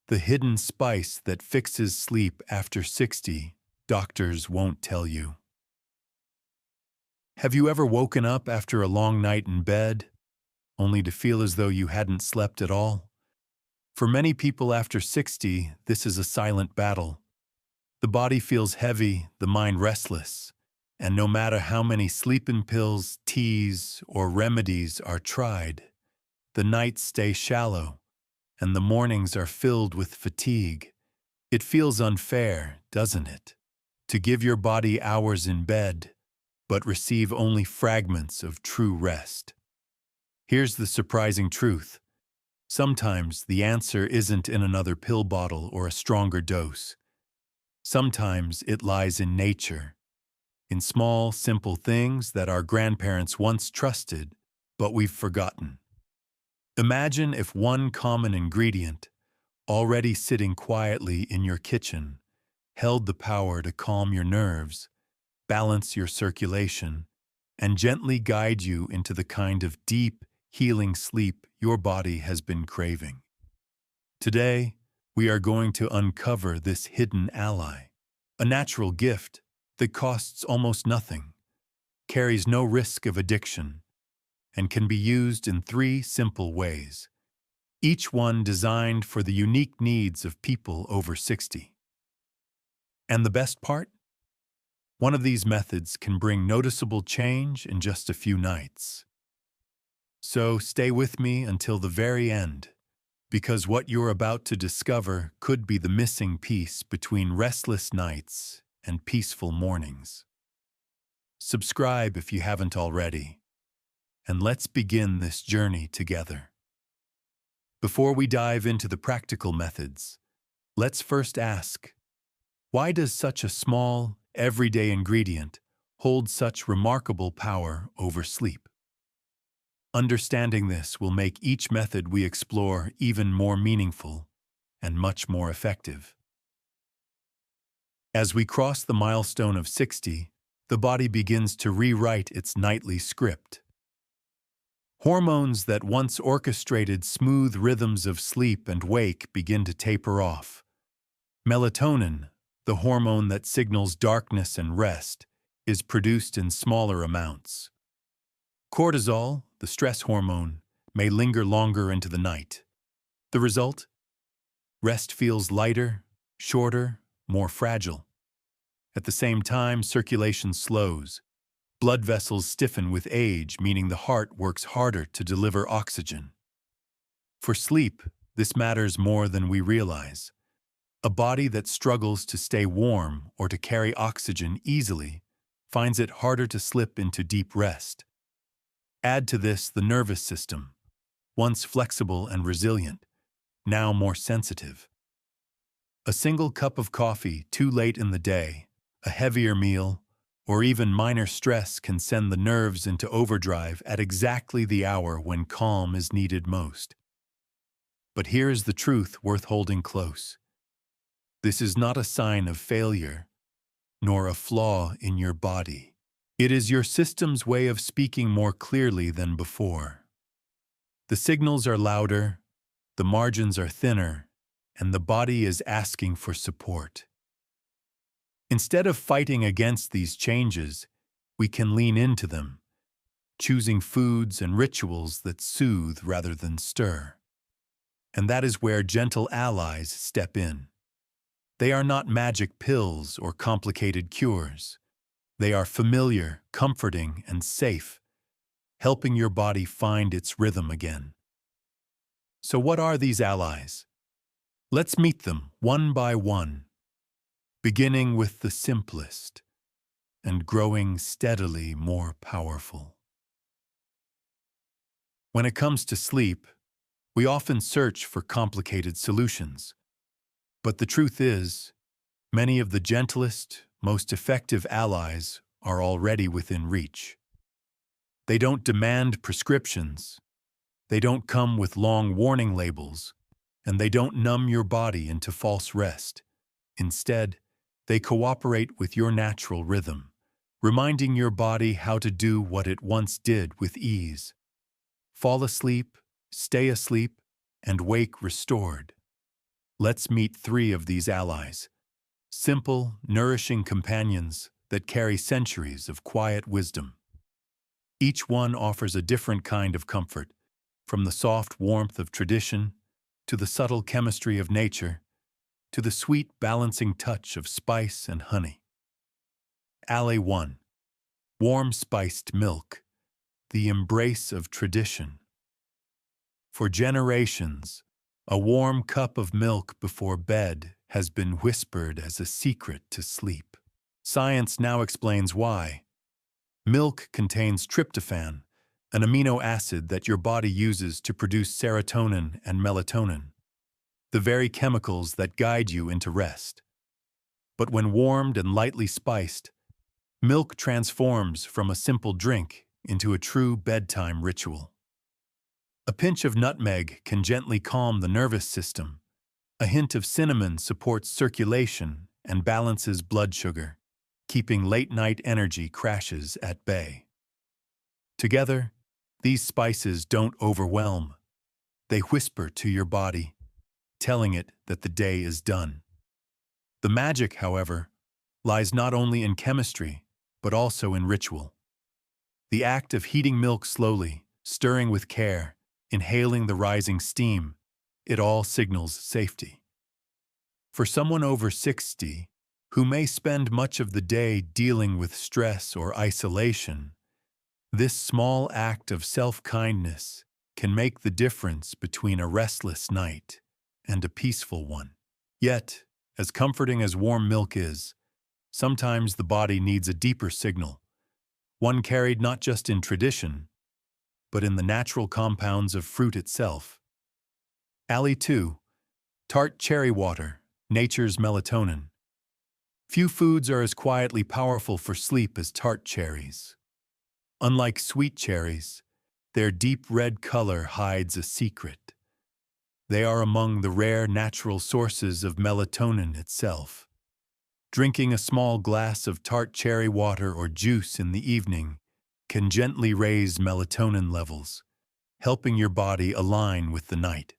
The hidden spice that fixes sleep after 60, doctors won't tell you. Have you ever woken up after a long night in bed, only to feel as though you hadn't slept at all? For many people after 60, this is a silent battle. The body feels heavy, the mind restless, and no matter how many sleeping pills, teas, or remedies are tried, the nights stay shallow, and the mornings are filled with fatigue. It feels unfair, doesn't it, to give your body hours in bed, but receive only fragments of true rest. Here's the surprising truth. Sometimes the answer isn't in another pill bottle or a stronger dose. Sometimes it lies in nature, in small, simple things that our grandparents once trusted, but we've forgotten. Imagine if one common ingredient, already sitting quietly in your kitchen, held the power to calm your nerves, balance your circulation, and gently guide you into the kind of deep, healing sleep your body has been craving. Today, we are going to uncover this hidden ally, a natural gift that costs almost nothing, carries no risk of addiction, and can be used in 3 simple ways, each one designed for the unique needs of people over 60. And the best part? One of these methods can bring noticeable change in just a few nights. So stay with me until the very end, because what you're about to discover could be the missing piece between restless nights and peaceful mornings. Subscribe if you haven't already, and let's begin this journey together. Before we dive into the practical methods, let's first ask, why does such a small, everyday ingredient hold such remarkable power over sleep? Understanding this will make each method we explore even more meaningful and much more effective. As we cross the milestone of 60, the body begins to rewrite its nightly script. Hormones that once orchestrated smooth rhythms of sleep and wake begin to taper off. Melatonin, the hormone that signals darkness and rest, is produced in smaller amounts. Cortisol, the stress hormone, may linger longer into the night. The result? Rest feels lighter, shorter, more fragile. At the same time, circulation slows. Blood vessels stiffen with age, meaning the heart works harder to deliver oxygen. For sleep, this matters more than we realize. A body that struggles to stay warm or to carry oxygen easily finds it harder to slip into deep rest. Add to this the nervous system, once flexible and resilient, now more sensitive. A single cup of coffee too late in the day, a heavier meal, or even minor stress can send the nerves into overdrive at exactly the hour when calm is needed most. But here is the truth worth holding close. This is not a sign of failure, nor a flaw in your body. It is your system's way of speaking more clearly than before. The signals are louder, the margins are thinner, and the body is asking for support. Instead of fighting against these changes, we can lean into them, choosing foods and rituals that soothe rather than stir. And that is where gentle allies step in. They are not magic pills or complicated cures. They are familiar, comforting, and safe, helping your body find its rhythm again. So what are these allies? Let's meet them one by one, beginning with the simplest and growing steadily more powerful. When it comes to sleep, we often search for complicated solutions. But the truth is, many of the gentlest, most effective allies are already within reach. They don't demand prescriptions, they don't come with long warning labels, and they don't numb your body into false rest. Instead, they cooperate with your natural rhythm, reminding your body how to do what it once did with ease. Fall asleep, stay asleep, and wake restored. Let's meet three of these allies. Simple, nourishing companions that carry centuries of quiet wisdom. Each one offers a different kind of comfort, from the soft warmth of tradition, to the subtle chemistry of nature, to the sweet balancing touch of spice and honey. Ally 1. Warm spiced milk, the embrace of tradition. For generations, a warm cup of milk before bed has been whispered as a secret to sleep. Science now explains why. Milk contains tryptophan, an amino acid that your body uses to produce serotonin and melatonin, the very chemicals that guide you into rest. But when warmed and lightly spiced, milk transforms from a simple drink into a true bedtime ritual. A pinch of nutmeg can gently calm the nervous system. A hint of cinnamon supports circulation and balances blood sugar, keeping late-night energy crashes at bay. Together, these spices don't overwhelm. They whisper to your body, telling it that the day is done. The magic, however, lies not only in chemistry, but also in ritual. The act of heating milk slowly, stirring with care, inhaling the rising steam, it all signals safety. For someone over 60, who may spend much of the day dealing with stress or isolation, this small act of self-kindness can make the difference between a restless night and a peaceful one. Yet, as comforting as warm milk is, sometimes the body needs a deeper signal, one carried not just in tradition, but in the natural compounds of fruit itself. Ally 2. Tart cherry water, nature's melatonin. Few foods are as quietly powerful for sleep as tart cherries. Unlike sweet cherries, their deep red color hides a secret. They are among the rare natural sources of melatonin itself. Drinking a small glass of tart cherry water or juice in the evening can gently raise melatonin levels, helping your body align with the night.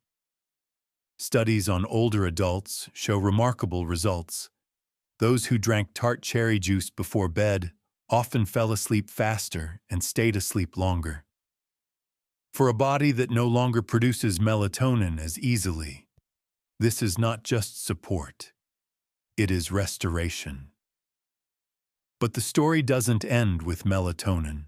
Studies on older adults show remarkable results. Those who drank tart cherry juice before bed often fell asleep faster and stayed asleep longer. For a body that no longer produces melatonin as easily, this is not just support, it is restoration. But the story doesn't end with melatonin.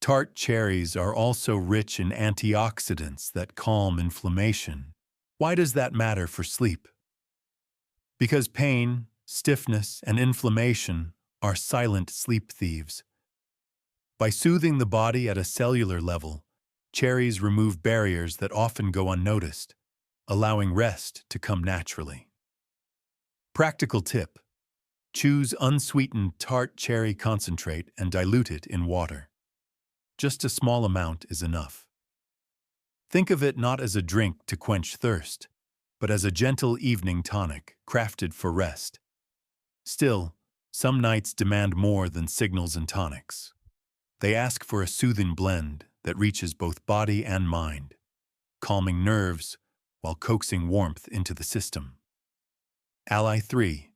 Tart cherries are also rich in antioxidants that calm inflammation. Why does that matter for sleep? Because pain, stiffness, and inflammation are silent sleep thieves. By soothing the body at a cellular level, cherries remove barriers that often go unnoticed, allowing rest to come naturally. Practical tip: choose unsweetened tart cherry concentrate and dilute it in water. Just a small amount is enough. Think of it not as a drink to quench thirst, but as a gentle evening tonic crafted for rest. Still, some nights demand more than signals and tonics. They ask for a soothing blend that reaches both body and mind, calming nerves while coaxing warmth into the system. Ally 3.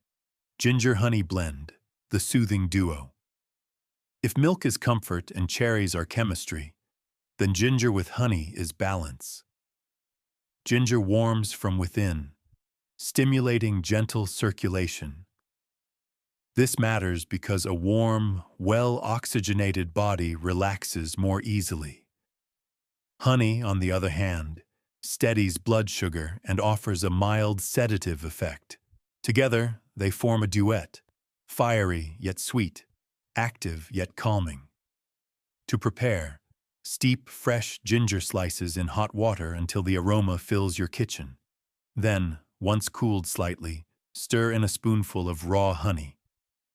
Ginger Honey Blend, the soothing duo. If milk is comfort and cherries are chemistry, then ginger with honey is balance. Ginger warms from within, stimulating gentle circulation. This matters because a warm, well-oxygenated body relaxes more easily. Honey, on the other hand, steadies blood sugar and offers a mild sedative effect. Together, they form a duet, fiery yet sweet, active yet calming. To prepare, steep fresh ginger slices in hot water until the aroma fills your kitchen. Then, once cooled slightly, stir in a spoonful of raw honey.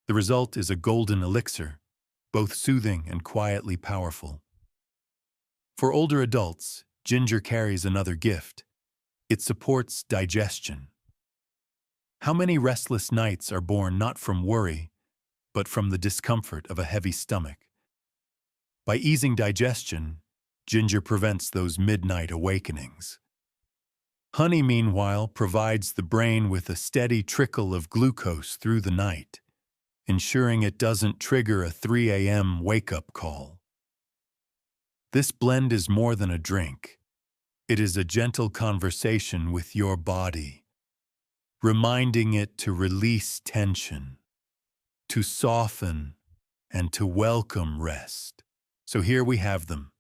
The result is a golden elixir, both soothing and quietly powerful. For older adults, ginger carries another gift. It supports digestion. How many restless nights are born not from worry, but from the discomfort of a heavy stomach? By easing digestion, ginger prevents those midnight awakenings. Honey, meanwhile, provides the brain with a steady trickle of glucose through the night, ensuring it doesn't trigger a 3 a.m. wake-up call. This blend is more than a drink. It is a gentle conversation with your body, reminding it to release tension, to soften, and to welcome rest. So here we have them: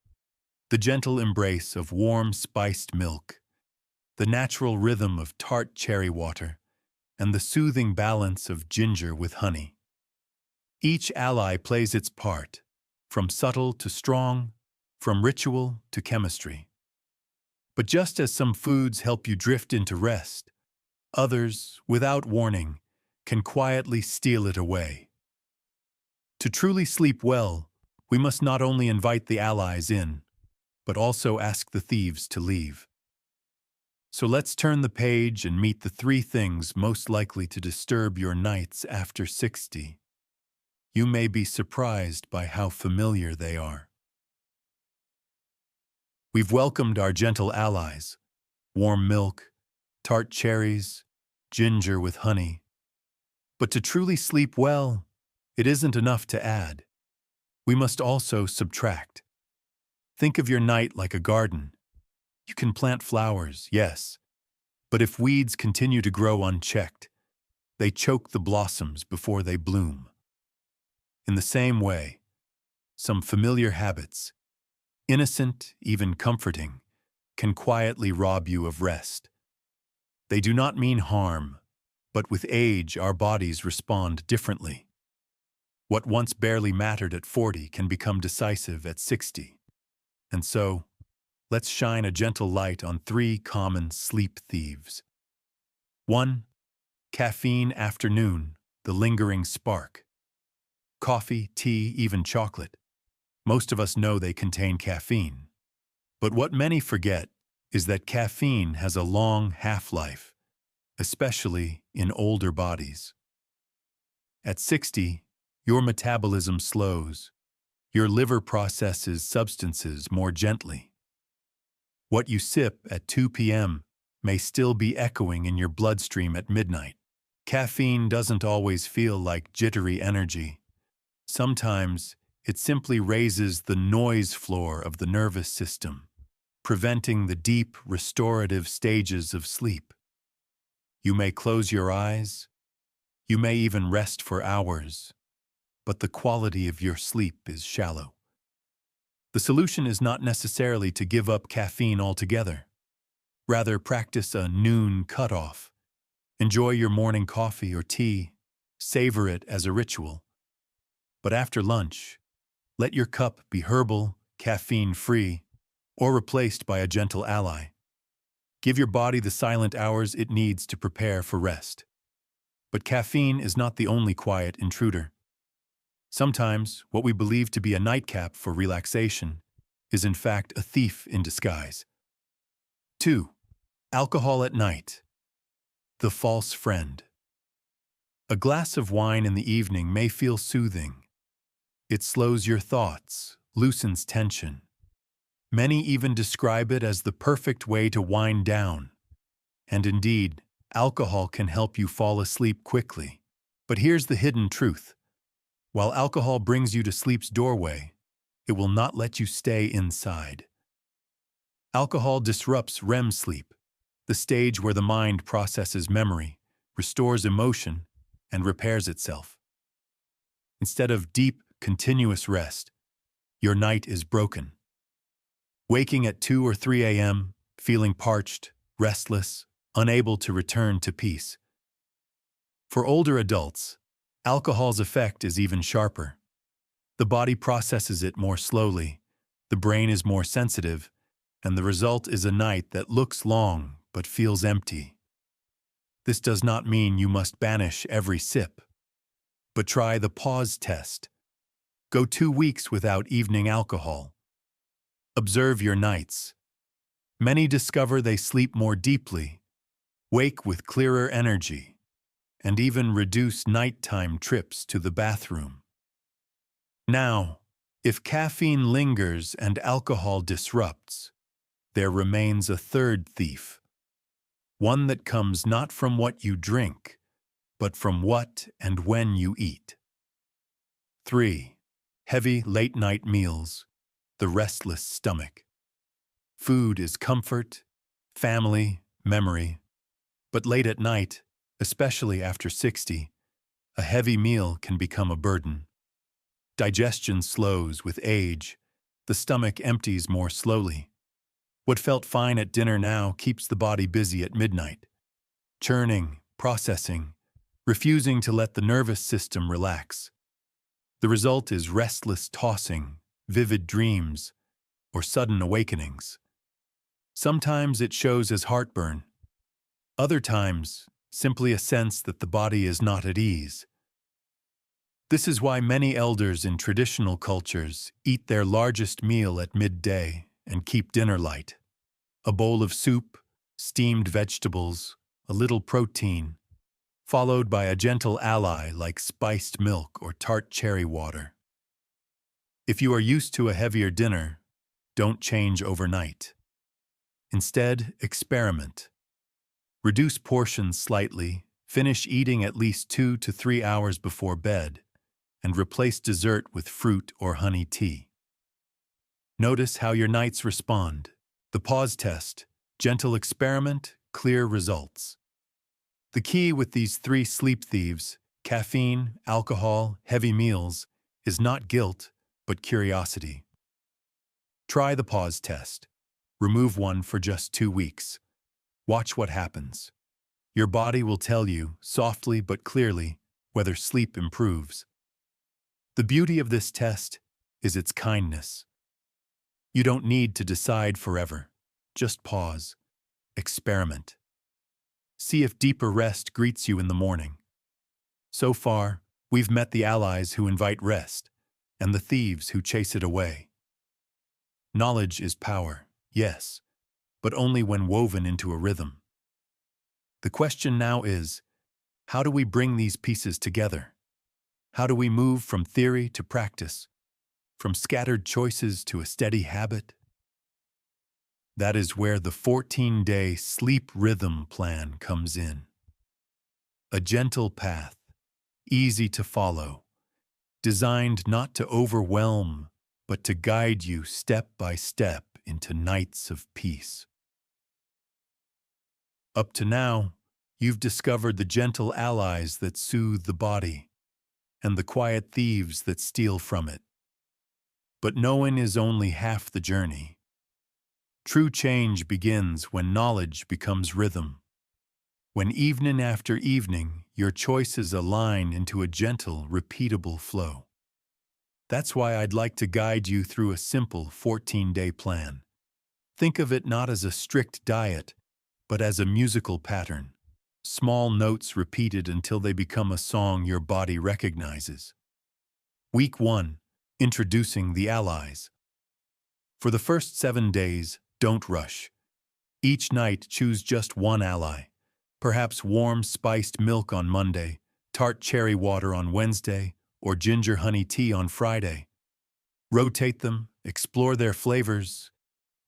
the gentle embrace of warm spiced milk, the natural rhythm of tart cherry water, and the soothing balance of ginger with honey. Each ally plays its part, from subtle to strong, from ritual to chemistry. But just as some foods help you drift into rest, others, without warning, can quietly steal it away. To truly sleep well, we must not only invite the allies in, but also ask the thieves to leave. So let's turn the page and meet the 3 things most likely to disturb your nights after 60. You may be surprised by how familiar they are. We've welcomed our gentle allies: warm milk, tart cherries, ginger with honey. But to truly sleep well, it isn't enough to add. We must also subtract. Think of your night like a garden. You can plant flowers, yes, but if weeds continue to grow unchecked, they choke the blossoms before they bloom. In the same way, some familiar habits, innocent, even comforting, can quietly rob you of rest. They do not mean harm, but with age our bodies respond differently. What once barely mattered at 40 can become decisive at 60. And so, let's shine a gentle light on 3 common sleep thieves. 1. Caffeine afternoon, the lingering spark. Coffee, tea, even chocolate. Most of us know they contain caffeine. But what many forget is that caffeine has a long half-life, especially in older bodies. At 60, your metabolism slows. Your liver processes substances more gently. What you sip at 2 p.m. may still be echoing in your bloodstream at midnight. Caffeine doesn't always feel like jittery energy. Sometimes it simply raises the noise floor of the nervous system, preventing the deep, restorative stages of sleep. You may close your eyes, you may even rest for hours, but the quality of your sleep is shallow. The solution is not necessarily to give up caffeine altogether. Rather, practice a noon cutoff. Enjoy your morning coffee or tea, savor it as a ritual. But after lunch, let your cup be herbal, caffeine-free, or replaced by a gentle ally. Give your body the silent hours it needs to prepare for rest. But caffeine is not the only quiet intruder. Sometimes, what we believe to be a nightcap for relaxation is in fact a thief in disguise. 2. Alcohol at night. The false friend. A glass of wine in the evening may feel soothing. It slows your thoughts, loosens tension. Many even describe it as the perfect way to wind down. And indeed, alcohol can help you fall asleep quickly. But here's the hidden truth. While alcohol brings you to sleep's doorway, it will not let you stay inside. Alcohol disrupts REM sleep, the stage where the mind processes memory, restores emotion, and repairs itself. Instead of deep, continuous rest, your night is broken. Waking at 2 or 3 a.m., feeling parched, restless, unable to return to peace. For older adults, alcohol's effect is even sharper. The body processes it more slowly, the brain is more sensitive, and the result is a night that looks long but feels empty. This does not mean you must banish every sip, but try the pause test. Go 2 weeks without evening alcohol. Observe your nights. Many discover they sleep more deeply, wake with clearer energy, and even reduce nighttime trips to the bathroom. Now, if caffeine lingers and alcohol disrupts, there remains a third thief: one that comes not from what you drink, but from what and when you eat. 3. Heavy late-night meals, the restless stomach. Food is comfort, family, memory, but late at night, especially after 60, a heavy meal can become a burden. Digestion slows with age, the stomach empties more slowly. What felt fine at dinner now keeps the body busy at midnight, churning, processing, refusing to let the nervous system relax. The result is restless tossing, vivid dreams, or sudden awakenings. Sometimes it shows as heartburn. Other times, simply a sense that the body is not at ease. This is why many elders in traditional cultures eat their largest meal at midday and keep dinner light. A bowl of soup, steamed vegetables, a little protein, followed by a gentle ally like spiced milk or tart cherry water. If you are used to a heavier dinner, don't change overnight. Instead, experiment. Reduce portions slightly, finish eating at least 2 to 3 hours before bed, and replace dessert with fruit or honey tea. Notice how your nights respond. The pause test, gentle experiment, clear results. The key with these 3 sleep thieves, caffeine, alcohol, heavy meals, is not guilt, but curiosity. Try the pause test. Remove one for just 2 weeks. Watch what happens. Your body will tell you, softly but clearly, whether sleep improves. The beauty of this test is its kindness. You don't need to decide forever. Just pause. Experiment. See if deeper rest greets you in the morning. So far, we've met the allies who invite rest, and the thieves who chase it away. Knowledge is power, yes, but only when woven into a rhythm. The question now is, how do we bring these pieces together? How do we move from theory to practice, from scattered choices to a steady habit? That is where the 14-day sleep rhythm plan comes in. A gentle path, easy to follow, designed not to overwhelm, but to guide you step by step into nights of peace. Up to now, you've discovered the gentle allies that soothe the body, and the quiet thieves that steal from it. But knowing is only half the journey. True change begins when knowledge becomes rhythm. When evening after evening, your choices align into a gentle, repeatable flow. That's why I'd like to guide you through a simple 14-day plan. Think of it not as a strict diet, but as a musical pattern. Small notes repeated until they become a song your body recognizes. Week 1. Introducing the allies. For the first 7 days, don't rush. Each night, choose just one ally. Perhaps warm spiced milk on Monday, tart cherry water on Wednesday, or ginger honey tea on Friday. Rotate them, explore their flavors,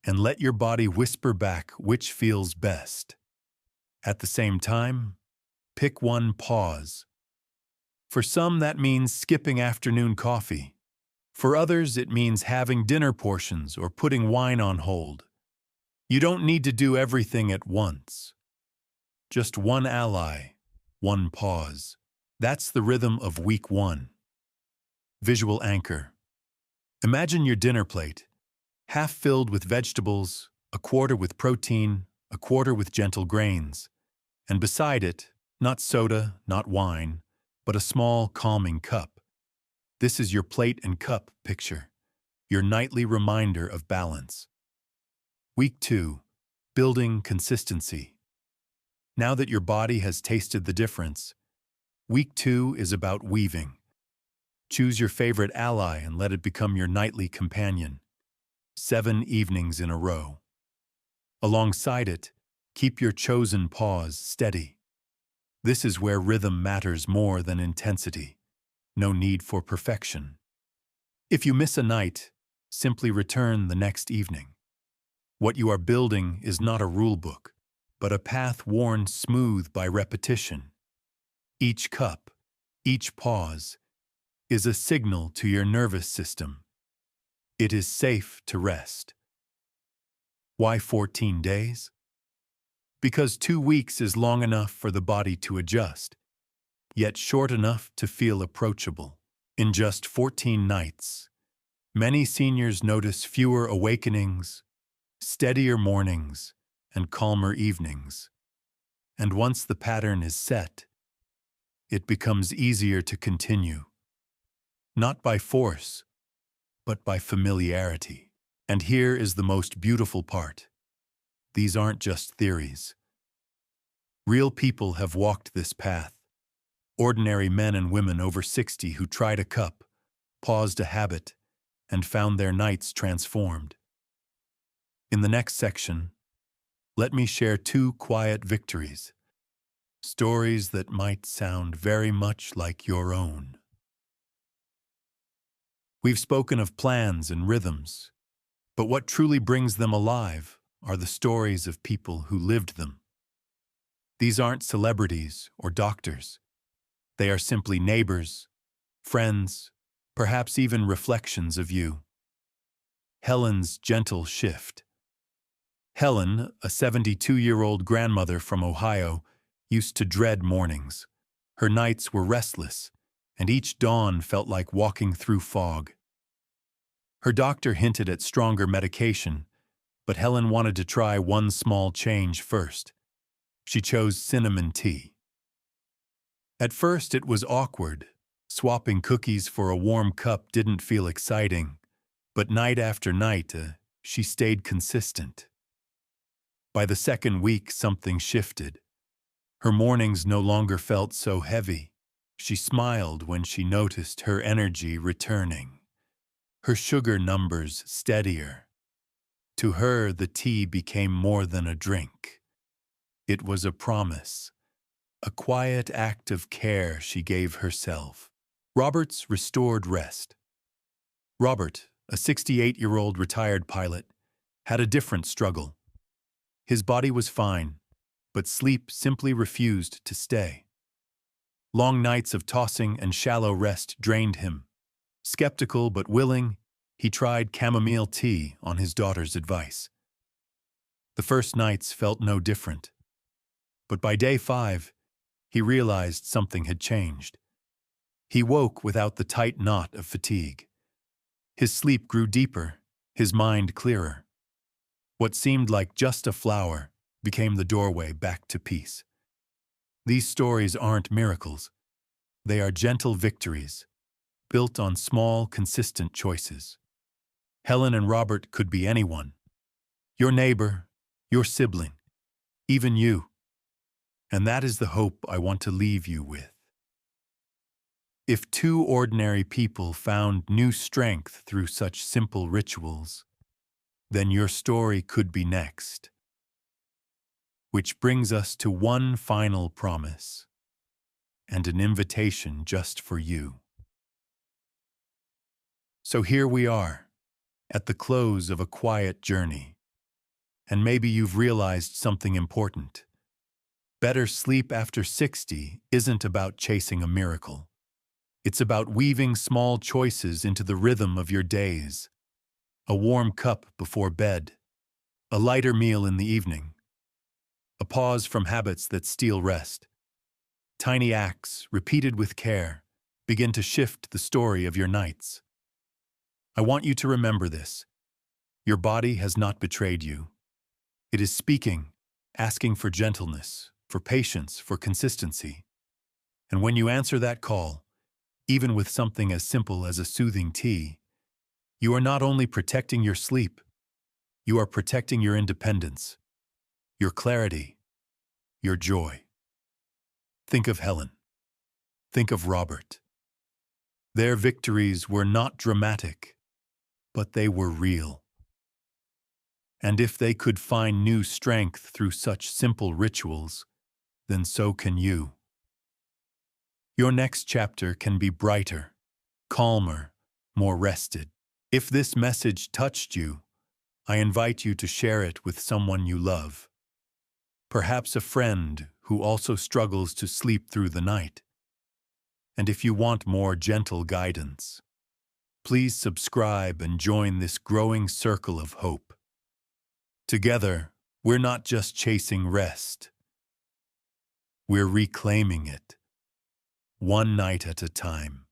and let your body whisper back which feels best. At the same time, pick one pause. For some, that means skipping afternoon coffee. For others, it means having dinner portions or putting wine on hold. You don't need to do everything at once. Just one ally, one pause. That's the rhythm of week 1. Visual anchor. Imagine your dinner plate, half filled with vegetables, a quarter with protein, a quarter with gentle grains, and beside it, not soda, not wine, but a small, calming cup. This is your plate and cup picture, your nightly reminder of balance. Week 2. Building consistency. Now that your body has tasted the difference, week 2 is about weaving. Choose your favorite ally and let it become your nightly companion. 7 evenings in a row. Alongside it, keep your chosen pause steady. This is where rhythm matters more than intensity. No need for perfection. If you miss a night, simply return the next evening. What you are building is not a rule book. but a path worn smooth by repetition. Each cup, each pause, is a signal to your nervous system. It is safe to rest. Why 14 days? Because 2 weeks is long enough for the body to adjust, yet short enough to feel approachable. In just 14 nights, many seniors notice fewer awakenings, steadier mornings, and calmer evenings. And once the pattern is set, it becomes easier to continue. Not by force, but by familiarity. And here is the most beautiful part. These aren't just theories. Real people have walked this path. Ordinary men and women over 60 who tried a cup, paused a habit, and found their nights transformed. In the next section, let me share 2 quiet victories, stories that might sound very much like your own. We've spoken of plans and rhythms, but what truly brings them alive are the stories of people who lived them. These aren't celebrities or doctors. They are simply neighbors, friends, perhaps even reflections of you. Helen's gentle shift. Helen, a 72-year-old grandmother from Ohio, used to dread mornings. Her nights were restless, and each dawn felt like walking through fog. Her doctor hinted at stronger medication, but Helen wanted to try one small change first. She chose cinnamon tea. At first, it was awkward. Swapping cookies for a warm cup didn't feel exciting, but night after night, she stayed consistent. By the second week, something shifted. Her mornings no longer felt so heavy. She smiled when she noticed her energy returning, her sugar numbers steadier. To her, the tea became more than a drink. It was a promise. A quiet act of care she gave herself. Robert's restored rest. Robert, a 68-year-old retired pilot, had a different struggle. His body was fine, but sleep simply refused to stay. Long nights of tossing and shallow rest drained him. Skeptical but willing, he tried chamomile tea on his daughter's advice. The first nights felt no different, but by day 5, he realized something had changed. He woke without the tight knot of fatigue. His sleep grew deeper, his mind clearer. What seemed like just a flower became the doorway back to peace. These stories aren't miracles. They are gentle victories, built on small, consistent choices. Helen and Robert could be anyone. Your neighbor, your sibling, even you. And that is the hope I want to leave you with. If 2 ordinary people found new strength through such simple rituals, then your story could be next. Which brings us to one final promise, and an invitation just for you. So here we are, at the close of a quiet journey, and maybe you've realized something important. Better sleep after 60 isn't about chasing a miracle. It's about weaving small choices into the rhythm of your days. A warm cup before bed, a lighter meal in the evening, a pause from habits that steal rest. Tiny acts, repeated with care, begin to shift the story of your nights. I want you to remember this. Your body has not betrayed you. It is speaking, asking for gentleness, for patience, for consistency. And when you answer that call, even with something as simple as a soothing tea, you are not only protecting your sleep, you are protecting your independence, your clarity, your joy. Think of Helen. Think of Robert. Their victories were not dramatic, but they were real. And if they could find new strength through such simple rituals, then so can you. Your next chapter can be brighter, calmer, more rested. If this message touched you, I invite you to share it with someone you love. perhaps a friend who also struggles to sleep through the night. And if you want more gentle guidance, please subscribe and join this growing circle of hope. Together, we're not just chasing rest, we're reclaiming it, one night at a time.